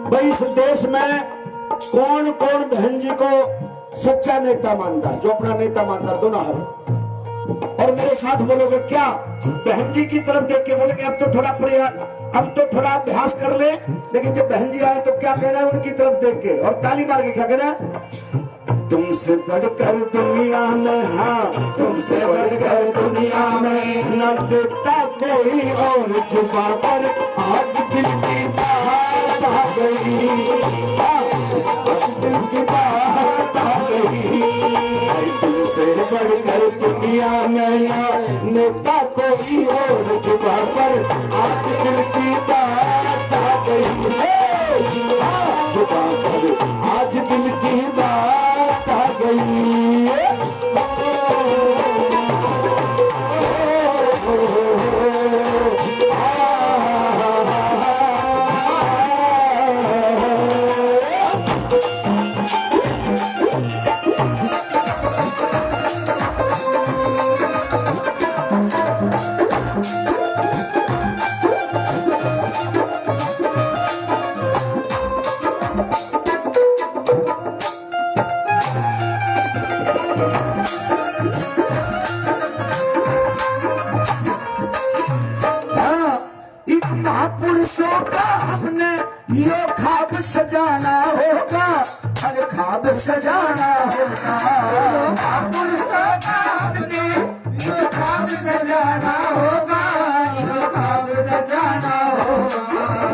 भाई इस देश में कौन कौन बहन जी को सच्चा नेता मानता है, जो अपना नेता मानता है, दोनों हाथ। और मेरे साथ बोलोगे क्या, बहन जी की तरफ देख के बोलेंगे अब तो थोड़ा प्रयास, अब तो थोड़ा अभ्यास कर ले, लेकिन जब बहन जी आए तो क्या कहना है उनकी तरफ देख के और ताली मार के क्या कहना है, तुमसे बढ़कर दुनिया में, हाँ तुमसे बढ़कर दुनिया में न देता कोई और जुबा पर आज दिल की बात आ गई, आज दिल की बात आ गई, तुमसे बढ़कर दुनिया में नेता कोई और जुबा पर आज दिल की बात आ गई, जुबा पर आज दिल की बात आ गई। महापुरुषों का हमने ये ख्वाब सजाना होगा, हर ख्वाब सजाना होगा, महापुरुषों का हमने ये ख्वाब सजाना होगा, ये ख्वाब सजाना होगा,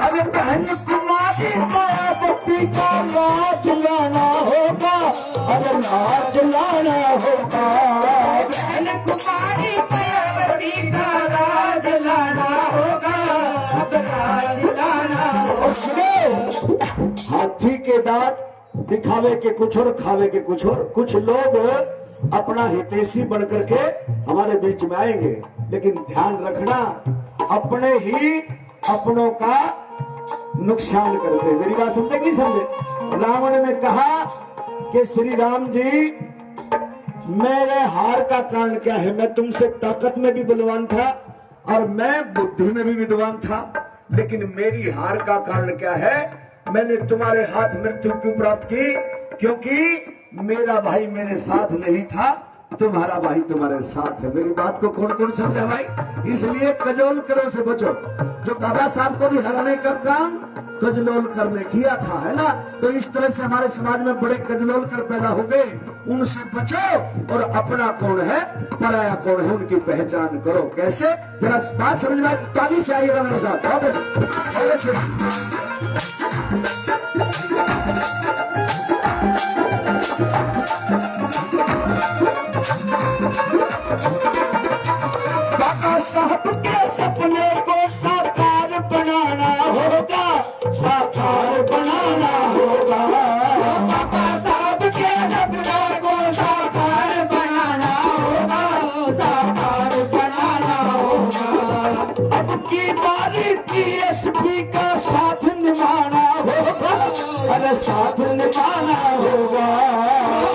अरे बहन कुमारी मायावती का लाज लाना होगा, अरे लाज लाना होगा, बहन कुमारी मायावती का लाज लाना होगा, हाथी के दांत दिखावे के कुछ और खावे के कुछ और। कुछ लोग अपना हितैषी बन करके हमारे बीच में आएंगे, लेकिन ध्यान रखना अपने ही अपनों का नुकसान करते। मेरी बात समझे कि नहीं समझे? रावण ने कहा कि श्री राम जी मेरे हार का कारण क्या है, मैं तुमसे ताकत में भी बलवान था और मैं बुद्धि में भी विद्वान था, लेकिन मेरी हार का कारण क्या है, मैंने तुम्हारे हाथ मृत्यु क्यों प्राप्त की, क्योंकि मेरा भाई मेरे साथ नहीं था, तुम्हारा भाई तुम्हारे साथ है। मेरी बात को कौन कौन समझा भाई? इसलिए कजोल करो से बचो। जो बाबा साहब को भी हराने का काम कजलोल करने किया था, है ना, तो इस तरह से हमारे समाज में बड़े कजलोल कर पैदा हो गए, उनसे बचो और अपना कौन है पराया कौन है उनकी पहचान करो। कैसे, जरा बात समझ में, ताली से आइएगा मेरे साथ। बहुत अच्छे बाबा साहब के सपने को साकार बनाना होगा, साकार बनाना होगा, बाबा साहब के सपने को साकार बनाना होगा, साकार बनाना होगा। अब की बारी पीएसपी का साथ निभाना होगा, अरे साथ निभाना होगा,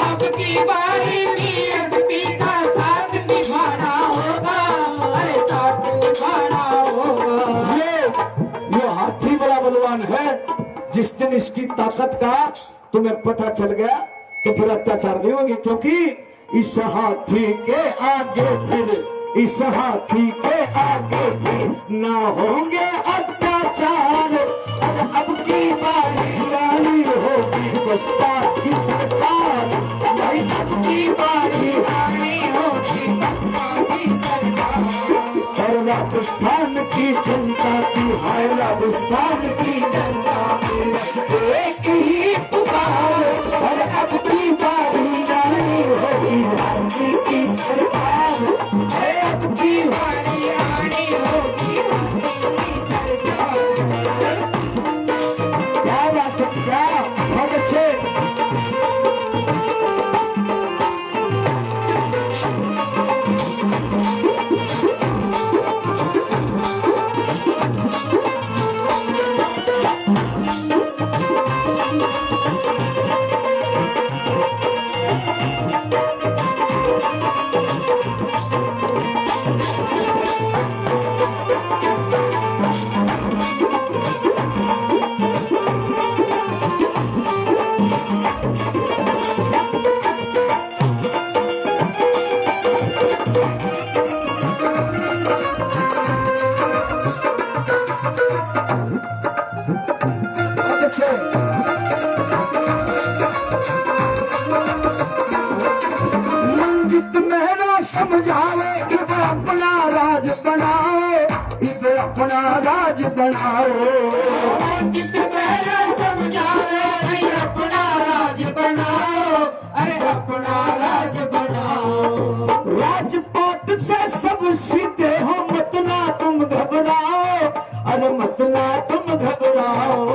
अब की बारी पीएसपी का साथ निभाना होगा, अरे साथ निभाना होगा। ये हाथी बड़ा बलवान है, जिस दिन इसकी ताकत का तुम्हें पता चल गया तो फिर अत्याचार नहीं होंगे, क्योंकि इस हाथी के आगे फिर, इस हाथी के आगे फिर ना होंगे अत्याचार। अब की बारी रानी होगी बसपा की सरकार, भाई अब की बारी रानी होगी बसपा की सरकार। और राजस्थान की जनता की, हाय राजस्थान की जनता की बस एक ही पुकार, और अब की बारी रानी होगी रानी की सरकार, अब की बारी रानी होगी रानी की सरकार। क्या बात है, क्या बहुत अच्छे। बनाओ। चित मेरा समझावे नहीं अपना राज बनाओ, अरे अपना राज बनाओ। राजपाट से सब सीधे हो, मत ना तुम घबराओ, अरे मत ना तुम घबराओ।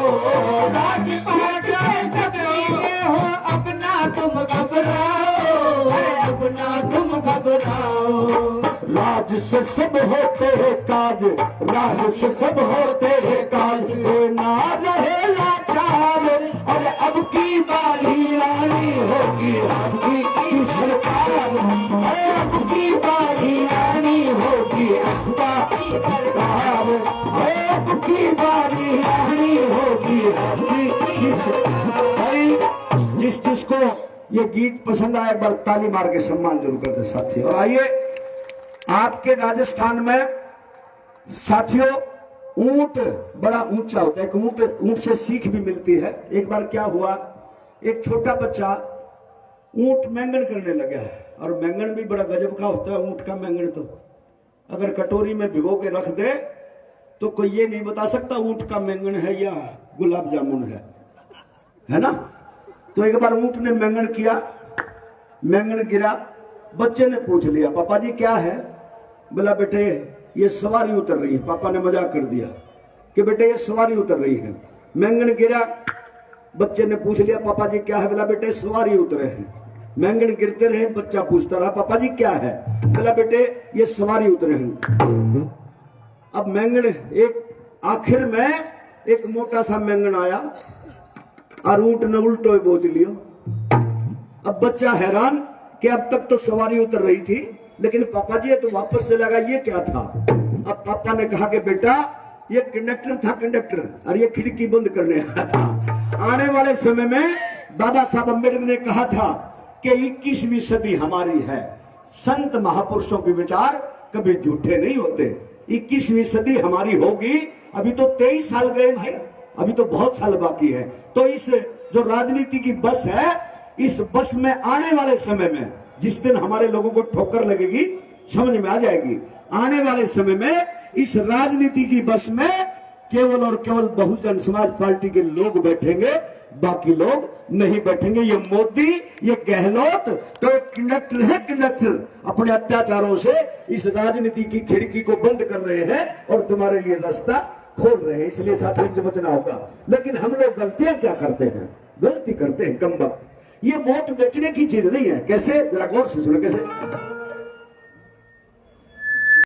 राजपाट से सब सीधे हो, अपना तुम घबराओ, अरे अपना तुम घबराओ। राज से सब होते हैं काज, राज से सब होते हैं काज, ये ना रहे लाचार, और अब की बारी आनी होगी आपकी सरकार, अब की बारी आनी होगी आपकी सरकार, अब की बारी आनी होगी आपकी सरकार। जिस जिसको ये गीत पसंद आया एक बार ताली मार के सम्मान जरूर करते साथी। और आइए, आपके राजस्थान में साथियों ऊंट बड़ा ऊंचा होता है, ऊंट से सीख भी मिलती है। एक बार क्या हुआ, एक छोटा बच्चा ऊंट मैंगन करने लगा है, और मैंगन भी बड़ा गजब का होता है ऊंट का मैंगन। तो अगर कटोरी में भिगो के रख दे तो कोई ये नहीं बता सकता ऊंट का मैंगन है या गुलाब जामुन है ना। तो एक बार ऊंट ने मैंगन किया, मैंगन गिरा, बच्चे ने पूछ लिया पापा जी क्या है। बोला बेटे ये सवारी उतर रही है। पापा ने मजाक कर दिया कि बेटे ये सवारी उतर रही है। मैंगन गिरा, बच्चे ने पूछ लिया पापा जी क्या है। बोला बेटे सवारी उतरे हैं। मैंगन गिरते रहे, बच्चा पूछता रहा पापा जी क्या है। बोला बेटे ये सवारी उतरे हैं। अब मैंगन एक आखिर में एक मोटा सा मैंगन आया और ऊंट ने उल्टो बोझ लियो। अब बच्चा हैरान कि अब तक तो सवारी उतर रही थी, लेकिन पापा जी तो वापस से लगा, ये क्या था। अब पापा ने कहा कि बेटा ये कंडक्टर था, कंडक्टर, और ये खिड़की बंद करने आया था। आने वाले समय में बाबा साहब अम्बेडकर ने कहा था कि 21वीं सदी हमारी है। संत महापुरुषों के विचार कभी झूठे नहीं होते। 21वीं सदी हमारी होगी। अभी तो 23 साल गए भाई, अभी तो बहुत साल बाकी है। तो इस जो राजनीति की बस है, इस बस में आने वाले समय में जिस दिन हमारे लोगों को ठोकर लगेगी समझ में आ जाएगी। आने वाले समय में इस राजनीति की बस में केवल और केवल बहुजन समाज पार्टी के लोग बैठेंगे, बाकी लोग नहीं बैठेंगे। ये मोदी, ये गहलोत तो एक कंडक्टर है, कंडक्टर अपने अत्याचारों से इस राजनीति की खिड़की को बंद कर रहे हैं और तुम्हारे लिए रास्ता खोल रहे हैं। इसलिए साथियों से बचना होगा। लेकिन हम लोग गलतियां क्या करते हैं, गलती करते हैं कम वक्त। ये वोट बेचने की चीज नहीं है। कैसे, जरा गौर से सुनो कैसे।